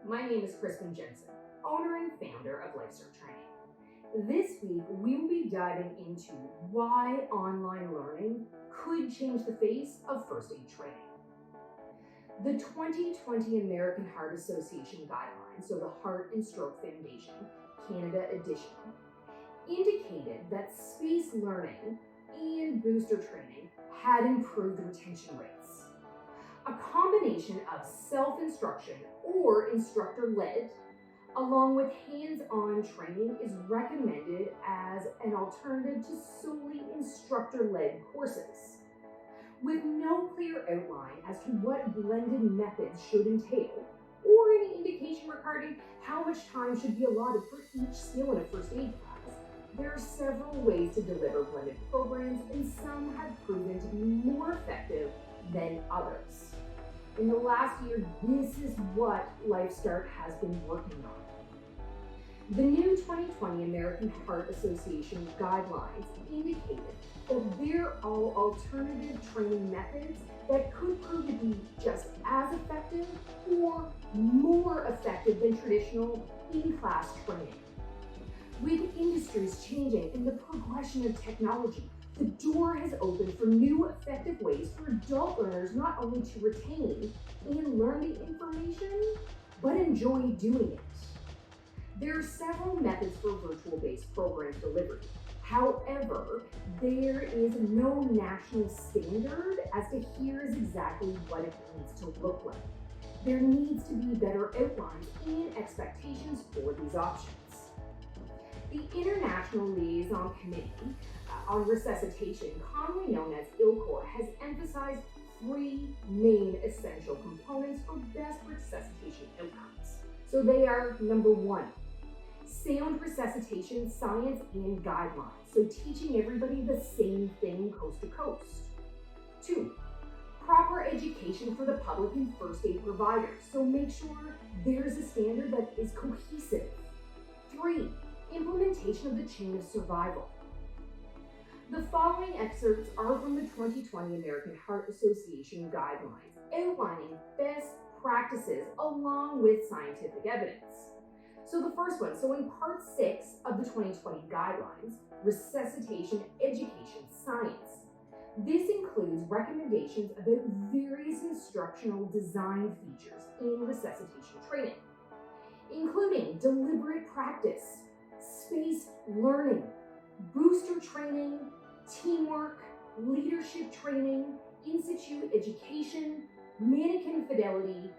my name is Kristen Jensen, owner and founder of LifeStart Training. This week, we will be diving into why online learning could change the face of first aid training. The 2020 American Heart Association guidelines, so the Heart and Stroke Foundation, Canada edition, indicated that space learning and booster training had improved retention rates. A combination of self-instruction or instructor-led, along with hands-on training, is recommended as an alternative to solely instructor-led courses. With no clear outline as to what blended methods should entail, or any indication regarding how much time should be allotted for each skill in a first aid class, there are several ways to deliver blended programs, and some have proven to be more effective than others. In the last year, this is what LifeStart has been working on. The new 2020 American Heart Association guidelines indicated that there are alternative training methods that could prove to be just as effective or more effective than traditional in-class training. With industries changing and the progression of technology, the door has opened for new effective ways for adult learners not only to retain and learn the information, but enjoy doing it. There are several methods for virtual-based program delivery. However, there is no national standard as to here is exactly what it needs to look like. There needs to be better outlines and expectations for these options. The International Liaison Committee on Resuscitation, commonly known as ILCOR, has emphasized three main essential components for best resuscitation outcomes. So they are: number one, sound resuscitation science and guidelines, so teaching everybody the same thing coast to coast. Two, proper education for the public and first aid providers, so make sure there's a standard that is cohesive. Three, implementation of the chain of survival. The following excerpts are from the 2020 American Heart Association guidelines, outlining best practices along with scientific evidence. So the first one, so in part 6 of the 2020 guidelines, Resuscitation Education Science. This includes recommendations about various instructional design features in resuscitation training, including deliberate practice, space learning, booster training, teamwork, leadership training, in-situ education, mannequin fidelity,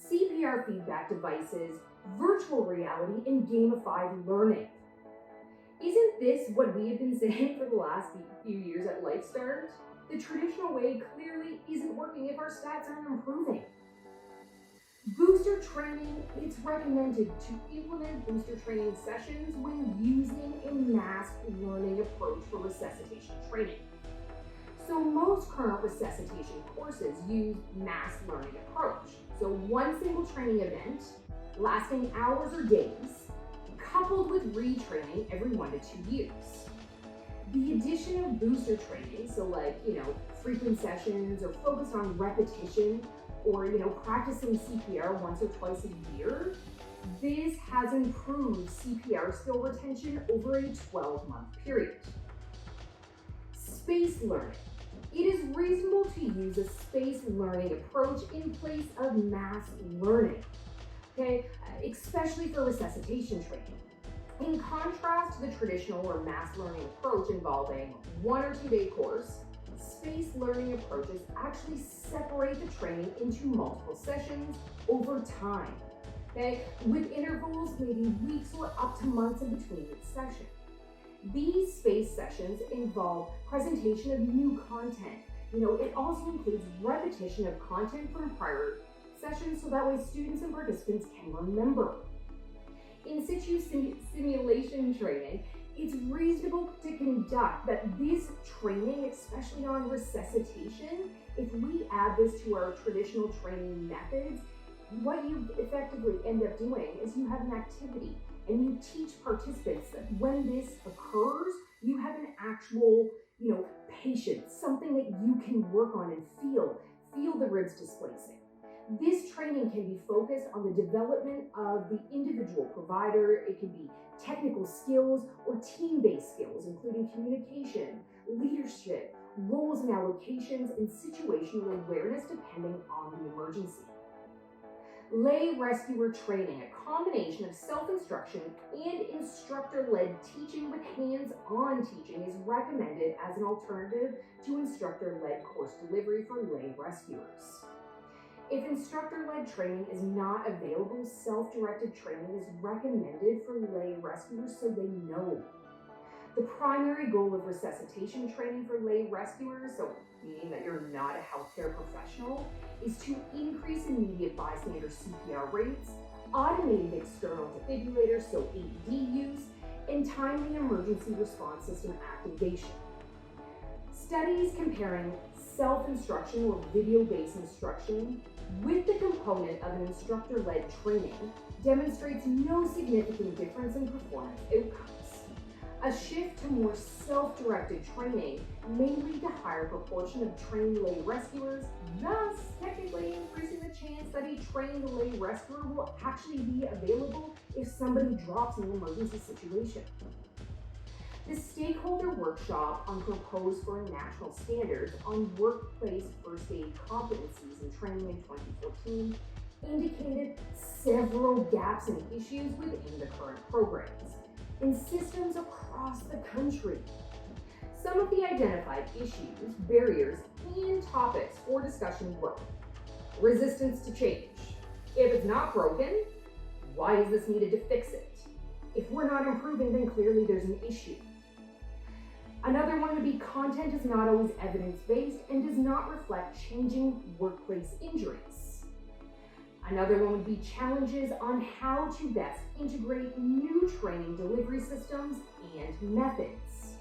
CPR feedback devices, virtual reality, and gamified learning. Isn't this what we have been saying for the last few years at LifeStart? The traditional way clearly isn't working if our stats aren't improving. Booster training, it's recommended to implement booster training sessions when using a masked learning approach for resuscitation training. So most current resuscitation courses use masked learning approach. So one single training event lasting hours or days, coupled with retraining every 1 to 2 years. The addition of booster training, so frequent sessions or focus on repetition, or practicing CPR once or twice a year, this has improved CPR skill retention over a 12-month period. Space learning. It is reasonable to use a space learning approach in place of mass learning, especially for resuscitation training. In contrast to the traditional or mass learning approach involving 1 or 2 day course, space learning approaches actually separate the training into multiple sessions over time, with intervals maybe weeks or up to months in between each session. These space sessions involve presentation of new content. It also includes repetition of content from prior sessions so that way students and participants can remember. In situ simulation training, it's reasonable to conduct this training, especially on resuscitation. If we add this to our traditional training methods, what you effectively end up doing is you have an activity and you teach participants that when this occurs, you have an actual, patient, something that you can work on and feel the ribs displacing. This training can be focused on the development of the individual provider. It can be technical skills or team-based skills, including communication, leadership, roles and allocations, and situational awareness depending on the emergency. Lay rescuer training, a combination of self-instruction and instructor-led teaching with hands-on teaching, is recommended as an alternative to instructor-led course delivery for lay rescuers. If instructor-led training is not available, self-directed training is recommended for lay rescuers so they know. The primary goal of resuscitation training for lay rescuers, so meaning that you're not a healthcare professional, is to increase immediate bystander CPR rates, automated external defibrillators, so AED use, and timely emergency response system activation. Studies comparing self-instruction or video-based instruction with the component of an instructor-led training demonstrates no significant difference in performance outcomes. A shift to more self-directed training may lead to higher proportion of trained lay rescuers, thus technically increasing the chance that a trained lay rescuer will actually be available if somebody drops in an emergency situation. The Stakeholder Workshop on Proposed for National Standards on Workplace First Aid Competencies and Training in 2014 indicated several gaps and issues within the current programs in systems across the country. Some of the identified issues, barriers, and topics for discussion were: resistance to change. If it's not broken, why is this needed to fix it? If we're not improving, then clearly there's an issue. Another one would be content is not always evidence-based and does not reflect changing workplace injuries. Another one would be challenges on how to best integrate new training delivery systems and methods.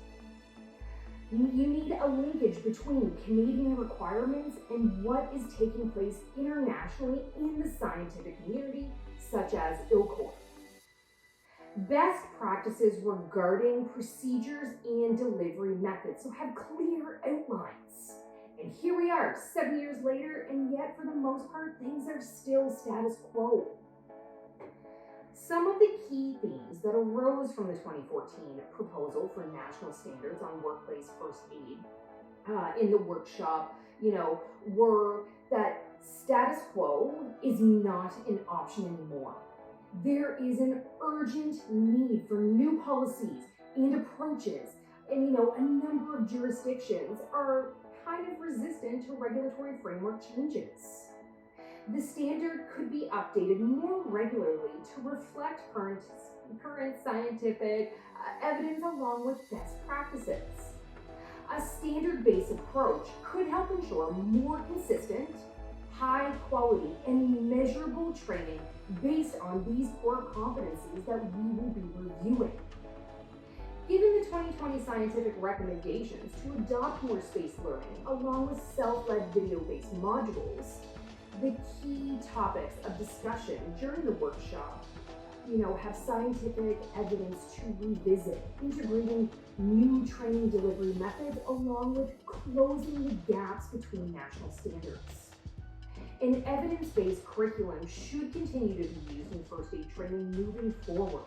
You need a linkage between Canadian requirements and what is taking place internationally in the scientific community, such as ILCOR. Best practices regarding procedures and delivery methods, so have clear outlines. And here we are, 7 years later, and yet for the most part, things are still status quo. Some of the key themes that arose from the 2014 proposal for national standards on workplace first aid in the workshop, were that status quo is not an option anymore. There is an urgent need for new policies and approaches, and a number of jurisdictions are kind of resistant to regulatory framework changes. The standard could be updated more regularly to reflect current scientific evidence along with best practices. A standard-based approach could help ensure more consistent, high quality, and measurable training based on these core competencies that we will be reviewing. Given the 2020 scientific recommendations to adopt more spaced learning along with self-led video-based modules, the key topics of discussion during the workshop, have scientific evidence to revisit, integrating new training delivery methods along with closing the gaps between national standards. An evidence-based curriculum should continue to be used in first aid training moving forward.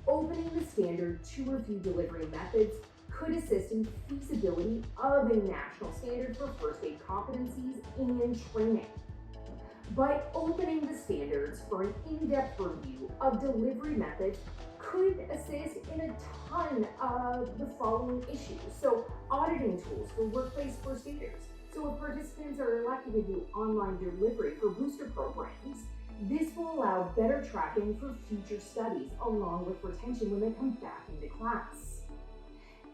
Opening the standard to review delivery methods could assist in feasibility of a national standard for first aid competencies and training. By opening the standards for an in-depth review of delivery methods could assist in a ton of the following issues. So, auditing tools for workplace first aiders. So if participants are elected to do online delivery for booster programs, this will allow better tracking for future studies along with retention when they come back into class.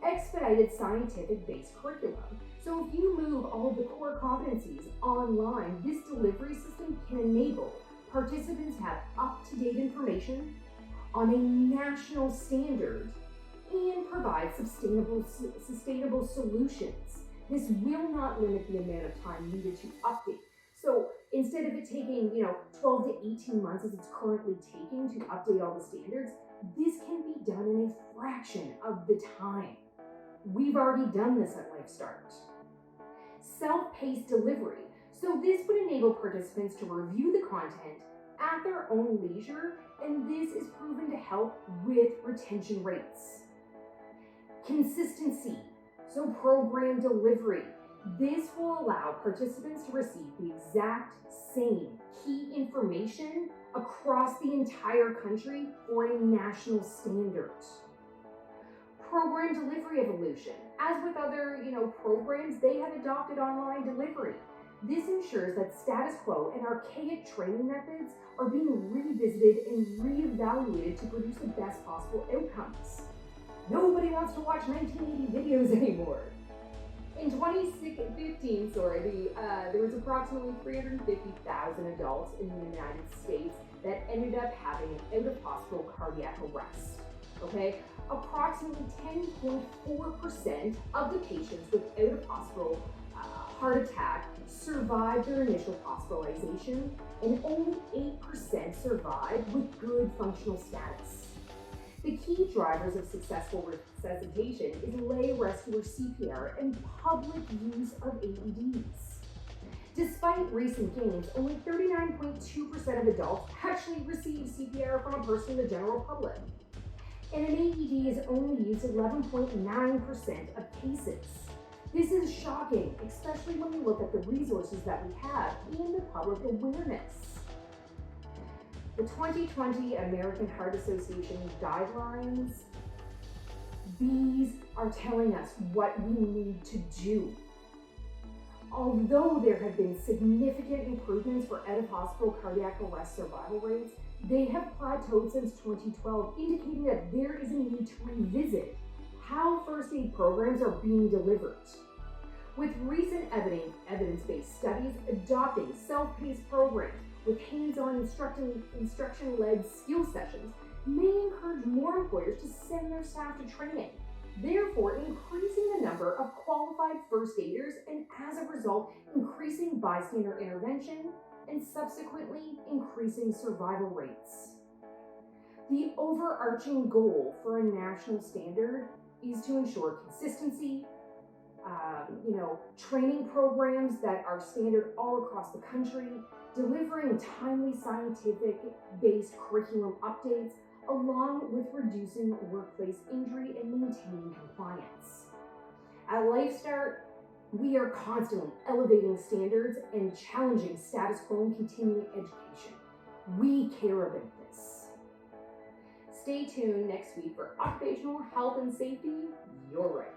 Expedited scientific-based curriculum. So if you move all of the core competencies online, this delivery system can enable participants to have up-to-date information on a national standard and provide sustainable solutions. This will not limit the amount of time needed to update. So instead of it taking 12 to 18 months as it's currently taking to update all the standards, this can be done in a fraction of the time. We've already done this at LifeStart. Self-paced delivery. So this would enable participants to review the content at their own leisure, and this is proven to help with retention rates. Consistency, so program delivery. This will allow participants to receive the exact same key information across the entire country for a national standard. Program delivery evolution. As with other, programs, they have adopted online delivery. This ensures that status quo and archaic training methods are being revisited and reevaluated to produce the best possible outcomes. Nobody wants to watch 1980 videos anymore. In 2015, there was approximately 350,000 adults in the United States that ended up having an out-of-hospital cardiac arrest. Okay, approximately 10.4% of the patients with out-of-hospital heart attack survived their initial hospitalization, and only 8% survived with good functional status. The key drivers of successful resuscitation is lay rescuer CPR and public use of AEDs. Despite recent gains, only 39.2% of adults actually receive CPR from a person in the general public. And an AED is only used 11.9% of cases. This is shocking, especially when we look at the resources that we have and the public awareness. The 2020 American Heart Association guidelines, these are telling us what we need to do. Although there have been significant improvements for out-of-hospital cardiac arrest survival rates, they have plateaued since 2012, indicating that there is a need to revisit how first aid programs are being delivered. With recent evidence-based studies adopting self-paced programs with hands-on instruction-led skill sessions may encourage more employers to send their staff to training, therefore increasing the number of qualified first aiders and as a result increasing bystander intervention and subsequently increasing survival rates. The overarching goal for a national standard is to ensure consistency, training programs that are standard all across the country, delivering timely scientific-based curriculum updates, along with reducing workplace injury and maintaining compliance. At LifeStart, we are constantly elevating standards and challenging status quo in continuing education. We care about this. Stay tuned next week for Occupational Health and Safety, Your Right.